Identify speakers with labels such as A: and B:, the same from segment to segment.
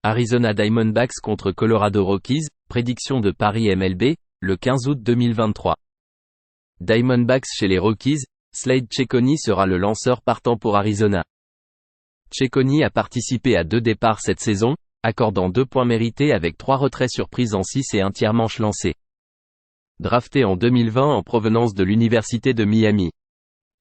A: Arizona Diamondbacks contre Colorado Rockies, prédiction de Paris MLB, le 15 août 2023. Diamondbacks chez les Rockies, Slade Cecconi sera le lanceur partant pour Arizona. Cecconi a participé à 2 départs cette saison, accordant 2 points mérités avec 3 retraits surprises en 6 et un tiers manche lancé. Drafté en 2020 en provenance de l'Université de Miami.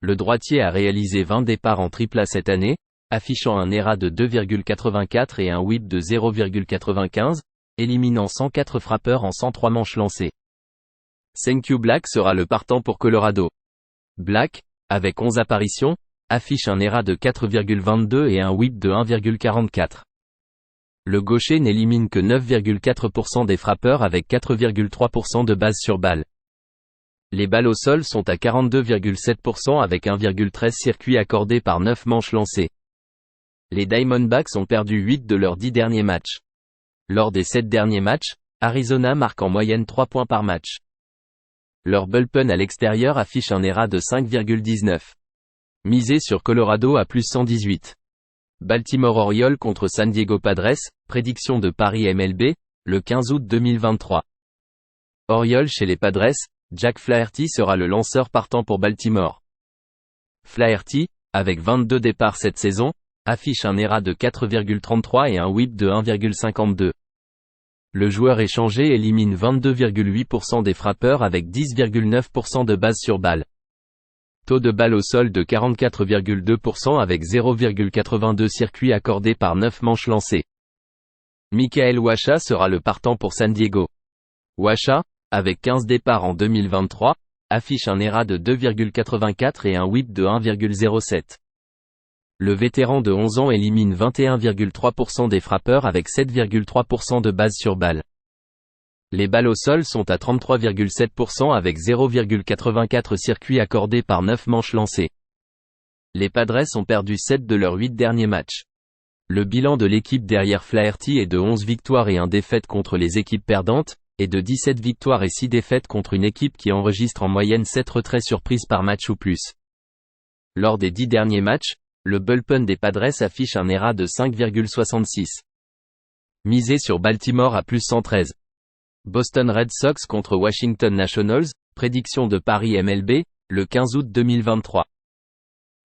A: Le droitier a réalisé 20 départs en AAA cette année, affichant un ERA de 2,84 et un WHIP de 0,95, éliminant 104 frappeurs en 103 manches lancées. Senku Black sera le partant pour Colorado. Black, avec 11 apparitions, affiche un ERA de 4,22 et un WHIP de 1,44. Le gaucher n'élimine que 9,4% des frappeurs avec 4,3% de bases sur balles. Les balles au sol sont à 42,7% avec 1,13 circuits accordés par 9 manches lancées. Les Diamondbacks ont perdu 8 de leurs 10 derniers matchs. Lors des 7 derniers matchs, Arizona marque en moyenne 3 points par match. Leur bullpen à l'extérieur affiche un ERA de 5,19. Misé sur Colorado à plus 118. Baltimore Orioles contre San Diego Padres, prédiction de Paris MLB, le 15 août 2023. Orioles chez les Padres, Jack Flaherty sera le lanceur partant pour Baltimore. Flaherty, avec 22 départs cette saison, affiche un ERA de 4,33 et un WHIP de 1,52. Le joueur échangé élimine 22,8% des frappeurs avec 10,9% de bases sur balles. Taux de balle au sol de 44,2% avec 0,82 circuits accordés par 9 manches lancées. Michael Wacha sera le partant pour San Diego. Wacha, avec 15 départs en 2023, affiche un ERA de 2,84 et un WHIP de 1,07. Le vétéran de 11 ans élimine 21,3% des frappeurs avec 7,3% de bases sur balles. Les balles au sol sont à 33,7% avec 0,84 circuits accordés par 9 manches lancées. Les Padres ont perdu 7 de leurs 8 derniers matchs. Le bilan de l'équipe derrière Flaherty est de 11 victoires et 1 défaite contre les équipes perdantes, et de 17 victoires et 6 défaites contre une équipe qui enregistre en moyenne 7 retraits surprises par match ou plus. Lors des 10 derniers matchs, le bullpen des Padres affiche un ERA de 5,66. Misé sur Baltimore à plus 113. Boston Red Sox contre Washington Nationals, prédiction de Paris MLB, le 15 août 2023.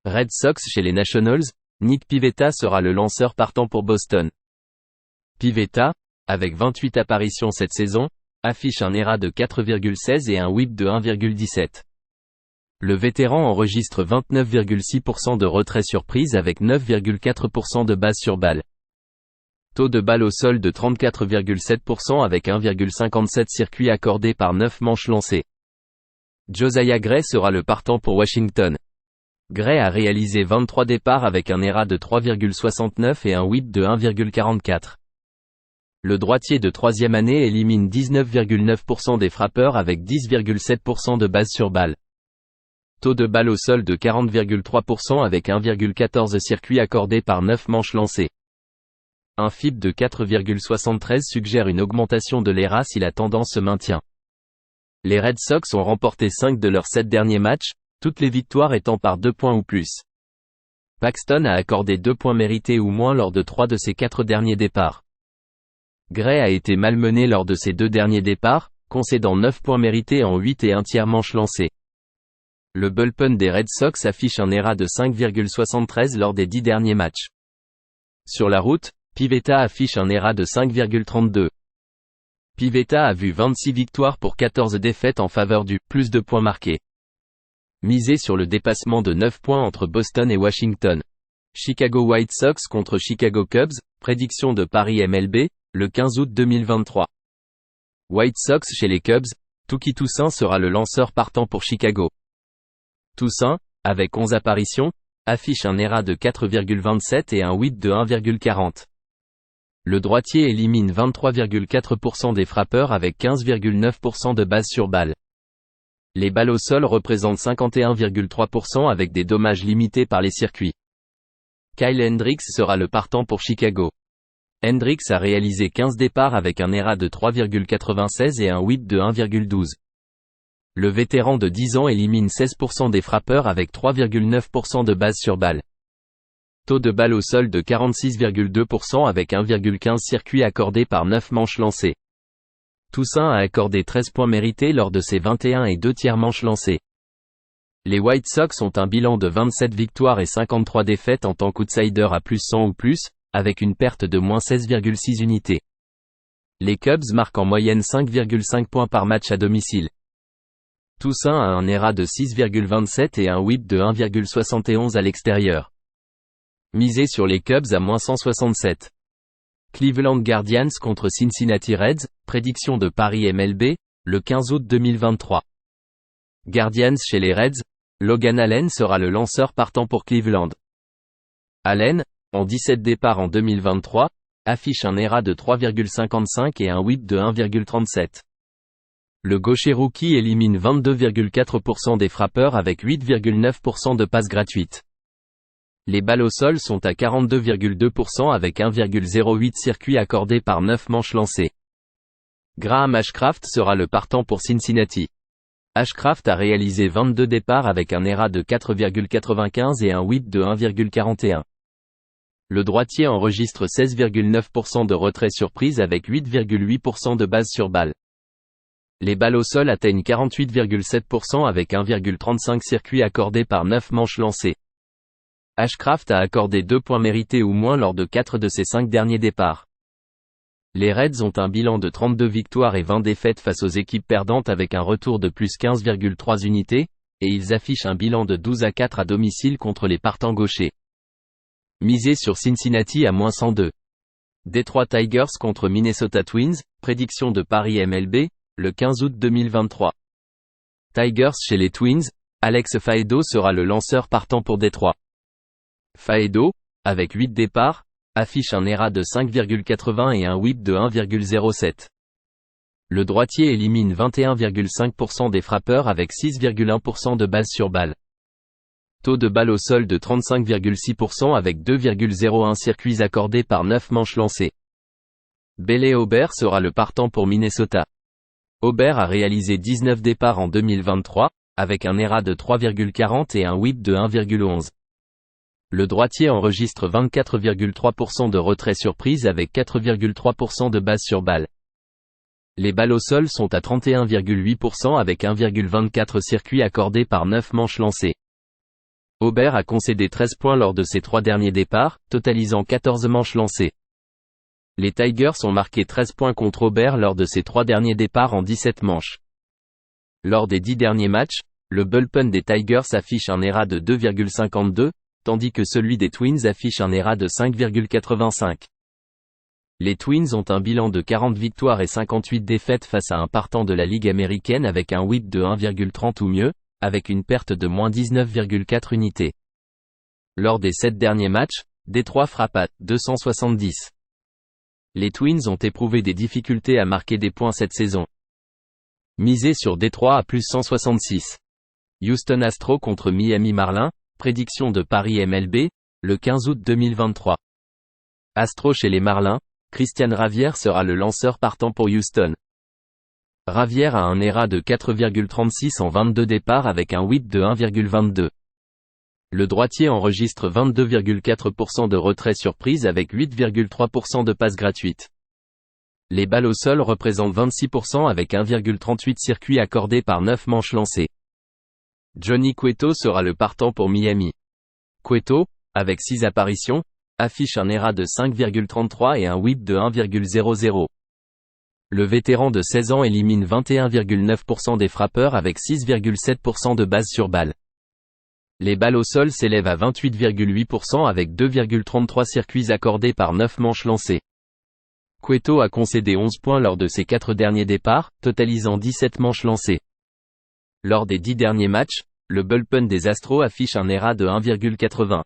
A: Red Sox chez les Nationals, Nick Pivetta sera le lanceur partant pour Boston. Pivetta, avec 28 apparitions cette saison, affiche un ERA de 4,16 et un WHIP de 1,17. Le vétéran enregistre 29,6% de retraits surprises avec 9,4% de bases sur balles. Taux de balle au sol de 34,7% avec 1,57 circuits accordés par 9 manches lancées. Josiah Gray sera le partant pour Washington. Gray a réalisé 23 départs avec un ERA de 3,69 et un WHIP de 1,44. Le droitier de 3e année élimine 19,9% des frappeurs avec 10,7% de bases sur balles. Taux de balle au sol de 40,3% avec 1,14 circuits accordés par 9 manches lancées. Un FIP de 4,73 suggère une augmentation de l'ERA si la tendance se maintient. Les Red Sox ont remporté 5 de leurs 7 derniers matchs, toutes les victoires étant par 2 points ou plus. Paxton a accordé 2 points mérités ou moins lors de 3 de ses 4 derniers départs. Gray a été malmené lors de ses 2 derniers départs, concédant 9 points mérités en 8 et un tiers manches lancées. Le bullpen des Red Sox affiche un ERA de 5,73 lors des 10 derniers matchs. Sur la route, Pivetta affiche un ERA de 5,32. Pivetta a vu 26 victoires pour 14 défaites en faveur du « plus de points marqués ». Misé sur le dépassement de 9 points entre Boston et Washington. Chicago White Sox contre Chicago Cubs, prédiction de Paris MLB, le 15 août 2023. White Sox chez les Cubs, Touki Toussaint sera le lanceur partant pour Chicago. Toussaint, avec 11 apparitions, affiche un ERA de 4,27 et un WHIP de 1,40. Le droitier élimine 23,4% des frappeurs avec 15,9% de bases sur balles. Les balles au sol représentent 51,3% avec des dommages limités par les circuits. Kyle Hendricks sera le partant pour Chicago. Hendricks a réalisé 15 départs avec un ERA de 3,96 et un WHIP de 1,12. Le vétéran de 10 ans élimine 16% des frappeurs avec 3,9% de bases sur balles. Taux de balle au sol de 46,2% avec 1,15 circuits accordés par 9 manches lancées. Toussaint a accordé 13 points mérités lors de ses 21 et 2 tiers manches lancées. Les White Sox ont un bilan de 27 victoires et 53 défaites en tant qu'outsider à plus 100 ou plus, avec une perte de moins 16,6 unités. Les Cubs marquent en moyenne 5,5 points par match à domicile. Toussaint a un ERA de 6,27 et un WHIP de 1,71 à l'extérieur. Misez sur les Cubs à moins 167. Cleveland Guardians contre Cincinnati Reds, prédiction de Paris MLB, le 15 août 2023. Guardians chez les Reds, Logan Allen sera le lanceur partant pour Cleveland. Allen, en 17 départs en 2023, affiche un ERA de 3,55 et un WHIP de 1,37. Le gaucher rookie élimine 22,4% des frappeurs avec 8,9% de passes gratuites. Les balles au sol sont à 42,2% avec 1,08 circuits accordés par 9 manches lancées. Graham Ashcraft sera le partant pour Cincinnati. Ashcraft a réalisé 22 départs avec un ERA de 4,95 et un WHIP de 1,41. Le droitier enregistre 16,9% de retrait surprise avec 8,8% de base sur balle. Les balles au sol atteignent 48,7% avec 1,35 circuits accordés par 9 manches lancées. Ashcraft a accordé 2 points mérités ou moins lors de 4 de ses 5 derniers départs. Les Reds ont un bilan de 32 victoires et 20 défaites face aux équipes perdantes avec un retour de plus 15,3 unités, et ils affichent un bilan de 12-4 à domicile contre les partants gauchers. Misez sur Cincinnati à moins 102. Detroit Tigers contre Minnesota Twins, prédiction de Paris MLB, le 15 août 2023. Tigers chez les Twins, Alex Faedo sera le lanceur partant pour Détroit. Faedo, avec 8 départs, affiche un ERA de 5,80 et un WHIP de 1,07. Le droitier élimine 21,5% des frappeurs avec 6,1% de base sur balle. Taux de balle au sol de 35,6% avec 2,01 circuits accordés par 9 manches lancées. Bailey Aubert sera le partant pour Minnesota. Aubert a réalisé 19 départs en 2023, avec un ERA de 3,40 et un WHIP de 1,11. Le droitier enregistre 24,3% de retrait surprise avec 4,3% de base sur balle. Les balles au sol sont à 31,8% avec 1,24 circuits accordés par 9 manches lancées. Aubert a concédé 13 points lors de ses 3 derniers départs, totalisant 14 manches lancées. Les Tigers ont marqué 13 points contre Aubert lors de ses 3 derniers départs en 17 manches. Lors des 10 derniers matchs, le bullpen des Tigers affiche un ERA de 2,52, tandis que celui des Twins affiche un ERA de 5,85. Les Twins ont un bilan de 40 victoires et 58 défaites face à un partant de la Ligue américaine avec un WHIP de 1,30 ou mieux, avec une perte de moins 19,4 unités. Lors des 7 derniers matchs, Détroit frappe à 270. Les Twins ont éprouvé des difficultés à marquer des points cette saison. Misez sur Détroit à plus 166. Houston Astros contre Miami Marlins, prédiction de Paris MLB, le 15 août 2023. Astros chez les Marlins, Christian Javier sera le lanceur partant pour Houston. Javier a un ERA de 4,36 en 22 départs avec un WHIP de 1,22. Le droitier enregistre 22,4% de retrait surprise avec 8,3% de passes gratuites. Les balles au sol représentent 26% avec 1,38 circuits accordés par 9 manches lancées. Johnny Cueto sera le partant pour Miami. Cueto, avec 6 apparitions, affiche un ERA de 5,33 et un WHIP de 1,00. Le vétéran de 16 ans élimine 21,9% des frappeurs avec 6,7% de base sur balle. Les balles au sol s'élèvent à 28,8% avec 2,33 circuits accordés par 9 manches lancées. Cueto a concédé 11 points lors de ses 4 derniers départs, totalisant 17 manches lancées. Lors des 10 derniers matchs, le bullpen des Astros affiche un ERA de 1,80.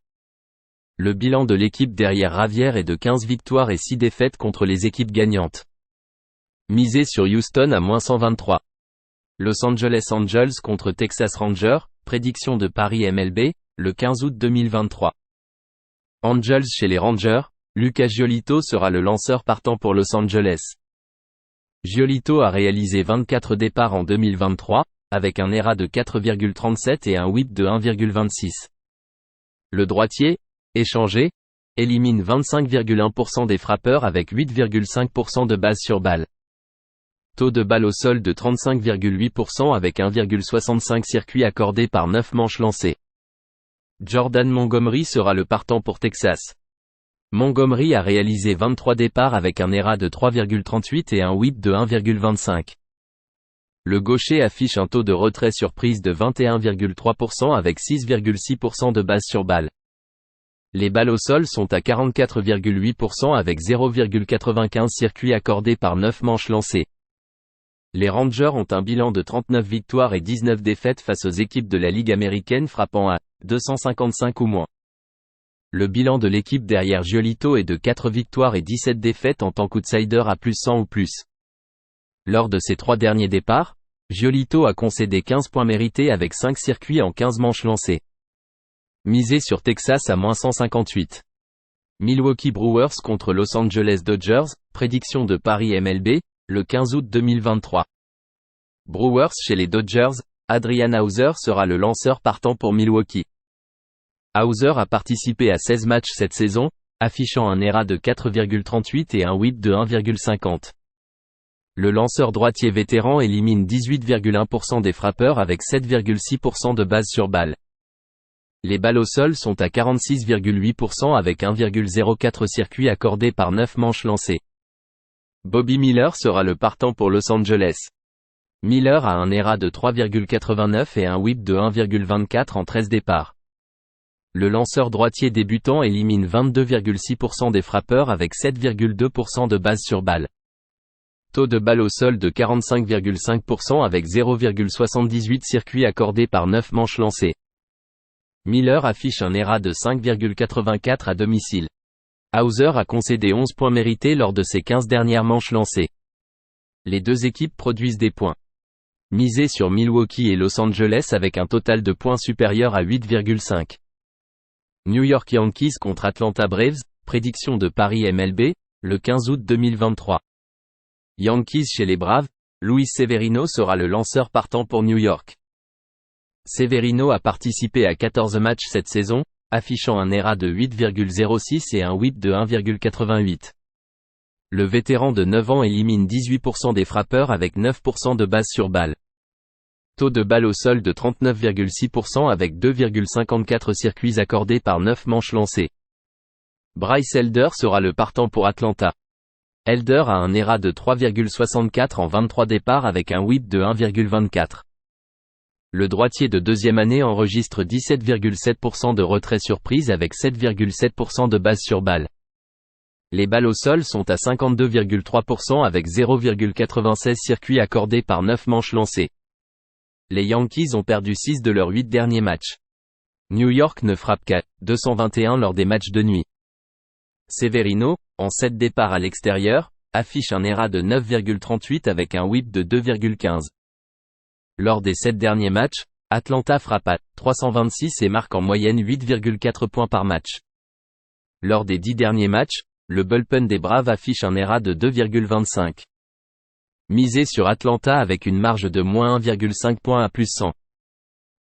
A: Le bilan de l'équipe derrière Javier est de 15 victoires et 6 défaites contre les équipes gagnantes. Misez sur Houston à moins 123. Los Angeles Angels contre Texas Rangers, prédiction de Paris MLB, le 15 août 2023. Angels chez les Rangers, Lucas Giolito sera le lanceur partant pour Los Angeles. Giolito a réalisé 24 départs en 2023, avec un ERA de 4,37 et un WHIP de 1,26. Le droitier, Échangé, élimine 25,1% des frappeurs avec 8,5% de balle sur balle. Taux de balle au sol de 35,8% avec 1,65 circuits accordés par 9 manches lancées. Jordan Montgomery sera le partant pour Texas. Montgomery a réalisé 23 départs avec un ERA de 3,38 et un whip de 1,25. Le gaucher affiche un taux de retrait surprise de 21,3% avec 6,6% de balle sur balle. Les balles au sol sont à 44,8% avec 0,95 circuits accordés par 9 manches lancées. Les Rangers ont un bilan de 39 victoires et 19 défaites face aux équipes de la Ligue américaine frappant à 255 ou moins. Le bilan de l'équipe derrière Giolito est de 4 victoires et 17 défaites en tant qu'outsider à plus 100 ou plus. Lors de ses 3 derniers départs, Giolito a concédé 15 points mérités avec 5 circuits en 15 manches lancées. Misé sur Texas à -158. Milwaukee Brewers contre Los Angeles Dodgers, prédiction de Paris MLB, le 15 août 2023. Brewers chez les Dodgers, Adrian Houser sera le lanceur partant pour Milwaukee. Houser a participé à 16 matchs cette saison, affichant un ERA de 4,38 et un whip de 1,50. Le lanceur droitier vétéran élimine 18,1% des frappeurs avec 7,6% de balle sur balle. Les balles au sol sont à 46,8% avec 1,04 circuits accordés par 9 manches lancées. Bobby Miller sera le partant pour Los Angeles. Miller a un ERA de 3,89 et un whip de 1,24 en 13 départs. Le lanceur droitier débutant élimine 22,6% des frappeurs avec 7,2% de balle sur balle. Taux de balle au sol de 45,5% avec 0,78 circuits accordés par 9 manches lancées. Miller affiche un ERA de 5,84 à domicile. Houser a concédé 11 points mérités lors de ses 15 dernières manches lancées. Les deux équipes produisent des points. Misé sur Milwaukee et Los Angeles avec un total de points supérieur à 8,5. New York Yankees contre Atlanta Braves, prédiction de Paris MLB, le 15 août 2023. Yankees chez les Braves, Luis Severino sera le lanceur partant pour New York. Severino a participé à 14 matchs cette saison, affichant un ERA de 8,06 et un whip de 1,88. Le vétéran de 9 ans élimine 18% des frappeurs avec 9% de balle sur balle. Taux de balle au sol de 39,6% avec 2,54 circuits accordés par 9 manches lancées. Bryce Elder sera le partant pour Atlanta. Elder a un ERA de 3,64 en 23 départs avec un whip de 1,24. Le droitier de deuxième année enregistre 17,7% de retrait surprise avec 7,7% de balle sur balle. Les balles au sol sont à 52,3% avec 0,96 circuits accordés par 9 manches lancées. Les Yankees ont perdu 6 de leurs 8 derniers matchs. New York ne frappe qu'à 221 lors des matchs de nuit. Severino, en 7 départs à l'extérieur, affiche un ERA de 9,38 avec un whip de 2,15. Lors des 7 derniers matchs, Atlanta frappe à 326 et marque en moyenne 8,4 points par match. Lors des 10 derniers matchs, le bullpen des Braves affiche un ERA de 2,25. Misé sur Atlanta avec une marge de -1,5 points à plus 100.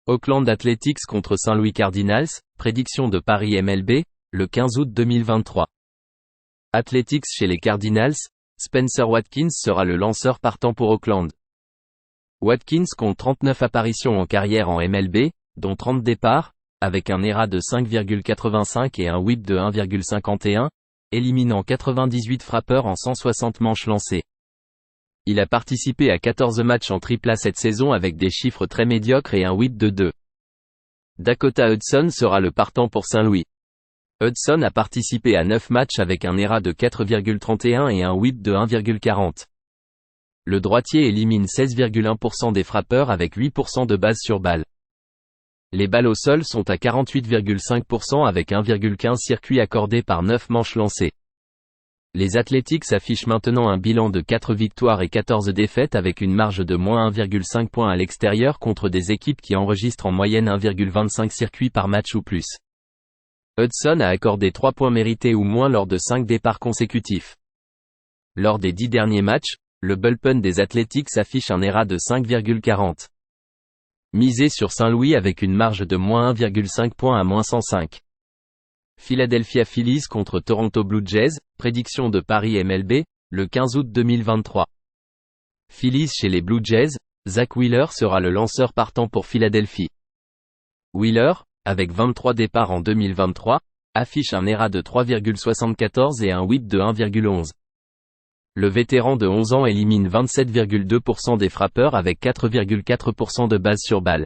A: Oakland Athletics contre Saint Louis Cardinals, prédiction de Paris MLB, le 15 août 2023. Athletics chez les Cardinals, Spencer Watkins sera le lanceur partant pour Oakland. Watkins compte 39 apparitions en carrière en MLB, dont 30 départs, avec un ERA de 5,85 et un whip de 1,51, éliminant 98 frappeurs en 160 manches lancées. Il a participé à 14 matchs en AAA cette saison avec des chiffres très médiocres et un whip de 2. Dakota Hudson sera le partant pour Saint-Louis. Hudson a participé à 9 matchs avec un ERA de 4,31 et un whip de 1,40. Le droitier élimine 16,1% des frappeurs avec 8% de balle sur balle. Les balles au sol sont à 48,5% avec 1,15 circuits accordés par 9 manches lancées. Les Athletics affichent maintenant un bilan de 4 victoires et 14 défaites avec une marge de -1,5 points à l'extérieur contre des équipes qui enregistrent en moyenne 1,25 circuits par match ou plus. Hudson a accordé 3 points mérités ou moins lors de 5 départs consécutifs. Lors des 10 derniers matchs, le bullpen des Athletics affiche un ERA de 5,40. Misé sur Saint-Louis avec une marge de -1,5 points à -105. Philadelphia Phillies contre Toronto Blue Jays, prédiction de Paris MLB, le 15 août 2023. Phillies chez les Blue Jays, Zack Wheeler sera le lanceur partant pour Philadelphie. Wheeler, avec 23 départs en 2023, affiche un ERA de 3,74 et un WHIP de 1,11. Le vétéran de 11 ans élimine 27,2% des frappeurs avec 4,4% de bases sur balles.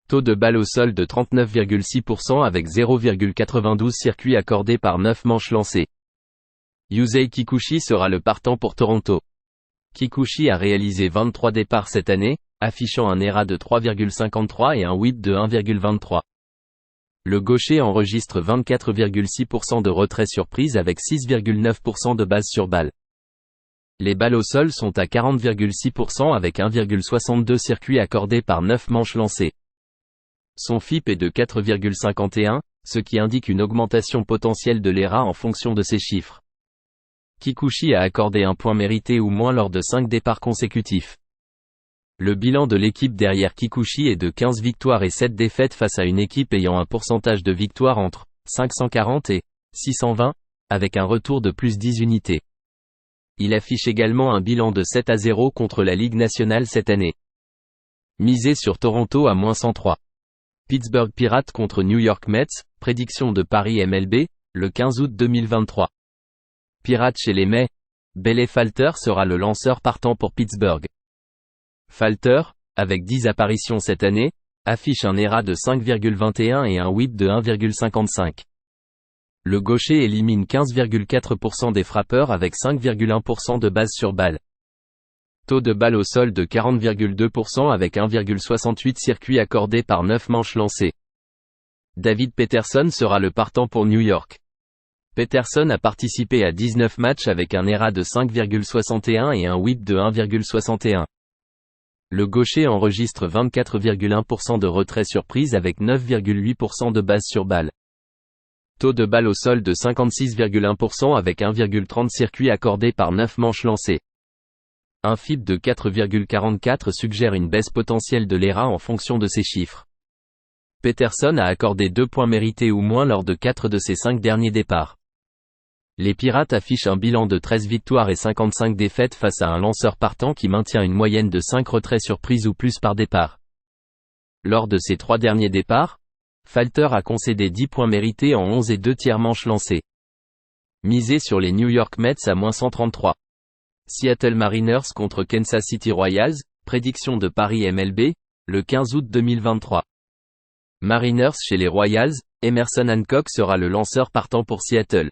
A: Taux de balle au sol de 39,6% avec 0,92 circuits accordés par 9 manches lancées. Yusei Kikuchi sera le partant pour Toronto. Kikuchi a réalisé 23 départs cette année, affichant un ERA de 3,53 et un WHIP de 1,23. Le gaucher enregistre 24,6% de retrait surprise avec 6,9% de bases sur balles. Les balles au sol sont à 40,6% avec 1,62 circuits accordés par 9 manches lancées. Son FIP est de 4,51, ce qui indique une augmentation potentielle de l'ERA en fonction de ces chiffres. Kikuchi a accordé un point mérité ou moins lors de 5 départs consécutifs. Le bilan de l'équipe derrière Kikuchi est de 15 victoires et 7 défaites face à une équipe ayant un pourcentage de victoire entre 540 et 620, avec un retour de plus 10 unités. Il affiche également un bilan de 7-0 contre la Ligue nationale cette année. Misé sur Toronto à -103. Pittsburgh Pirates contre New York Mets, prédiction de Paris MLB, le 15 août 2023. Pirates chez les Mets, Bailey Falter sera le lanceur partant pour Pittsburgh. Falter, avec 10 apparitions cette année, affiche un ERA de 5,21 et un WHIP de 1,55. Le gaucher élimine 15,4% des frappeurs avec 5,1% de bases sur balles. Taux de balle au sol de 40,2% avec 1,68 circuits accordés par 9 manches lancées. David Peterson sera le partant pour New York. Peterson a participé à 19 matchs avec un ERA de 5,61 et un WHIP de 1,61. Le gaucher enregistre 24,1% de retrait surprise avec 9,8% de bases sur balles. Taux de balle au sol de 56,1% avec 1,30 circuits accordés par 9 manches lancées. Un FIP de 4,44 suggère une baisse potentielle de l'ERA en fonction de ces chiffres. Peterson a accordé 2 points mérités ou moins lors de 4 de ses 5 derniers départs. Les Pirates affichent un bilan de 13 victoires et 55 défaites face à un lanceur partant qui maintient une moyenne de 5 retraits surprises ou plus par départ. Lors de ses 3 derniers départs, Falter a concédé 10 points mérités en 11 et 2 tiers manches lancées. Misé sur les New York Mets à -133. Seattle Mariners contre Kansas City Royals, prédiction de Paris MLB, le 15 août 2023. Mariners chez les Royals, Emerson Hancock sera le lanceur partant pour Seattle.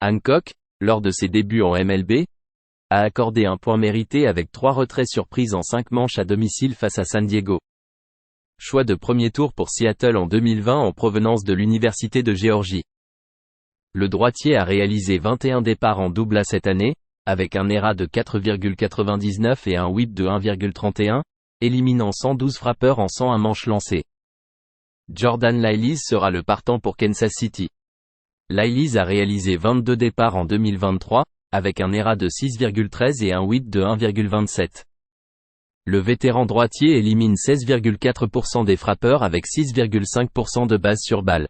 A: Hancock, lors de ses débuts en MLB, a accordé un point mérité avec 3 retraits surprises en 5 manches à domicile face à San Diego. Choix de premier tour pour Seattle en 2020 en provenance de l'Université de Géorgie. Le droitier a réalisé 21 départs en double A cette année, avec un ERA de 4,99 et un WHIP de 1,31, éliminant 112 frappeurs en 101 manches lancées. Jordan Lyles sera le partant pour Kansas City. Lyles a réalisé 22 départs en 2023, avec un ERA de 6,13 et un WHIP de 1,27. Le vétéran droitier élimine 16,4% des frappeurs avec 6,5% de bases sur balles.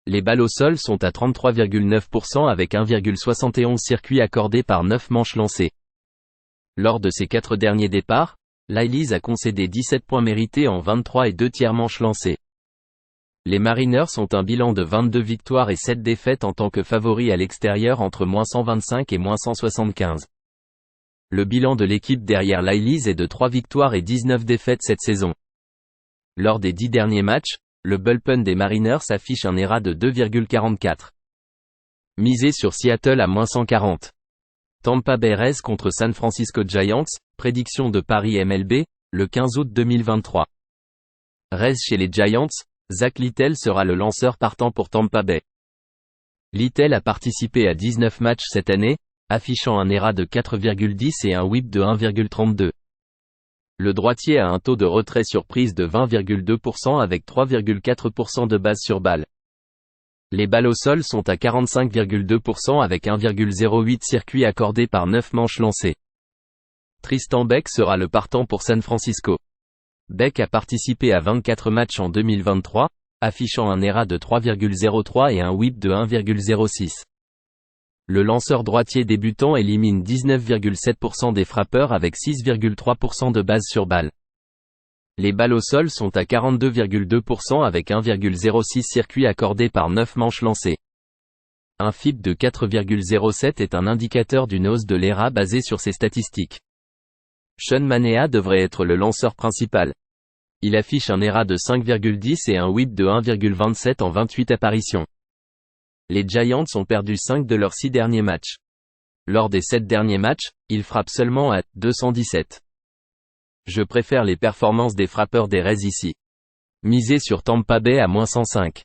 A: Les balles au sol sont à 33,9% avec 1,71 circuits accordés par 9 manches lancées. Lors de ses 4 derniers départs, Lyles a concédé 17 points mérités en 23 et 2 tiers manches lancées. Les Mariners ont un bilan de 22 victoires et 7 défaites en tant que favoris à l'extérieur entre -125 et -175. Le bilan de l'équipe derrière Lyles est de 3 victoires et 19 défaites cette saison. Lors des 10 derniers matchs, le bullpen des Mariners affiche un ERA de 2,44. Misé sur Seattle à -140. Tampa Bay Rays contre San Francisco Giants, prédiction de Paris MLB, le 15 août 2023. Rays chez les Giants, Zach Littell sera le lanceur partant pour Tampa Bay. Littell a participé à 19 matchs cette année, affichant un ERA de 4,10 et un WHIP de 1,32. Le droitier a un taux de retrait surprise de 20,2% avec 3,4% de bases sur balles. Les balles au sol sont à 45,2% avec 1,08 circuits accordés par 9 manches lancées. Tristan Beck sera le partant pour San Francisco. Beck a participé à 24 matchs en 2023, affichant un ERA de 3,03 et un WHIP de 1,06. Le lanceur droitier débutant élimine 19,7% des frappeurs avec 6,3% de base sur balle. Les balles au sol sont à 42,2% avec 1,06 circuits accordés par 9 manches lancées. Un FIP de 4,07 est un indicateur d'une hausse de l'ERA basé sur ces statistiques. Sean Manaea devrait être le lanceur principal. Il affiche un ERA de 5,10 et un WHIP de 1,27 en 28 apparitions. Les Giants ont perdu 5 de leurs 6 derniers matchs. Lors des 7 derniers matchs, ils frappent seulement à 217. Je préfère les performances des frappeurs des Rays ici. Misez sur Tampa Bay à -105.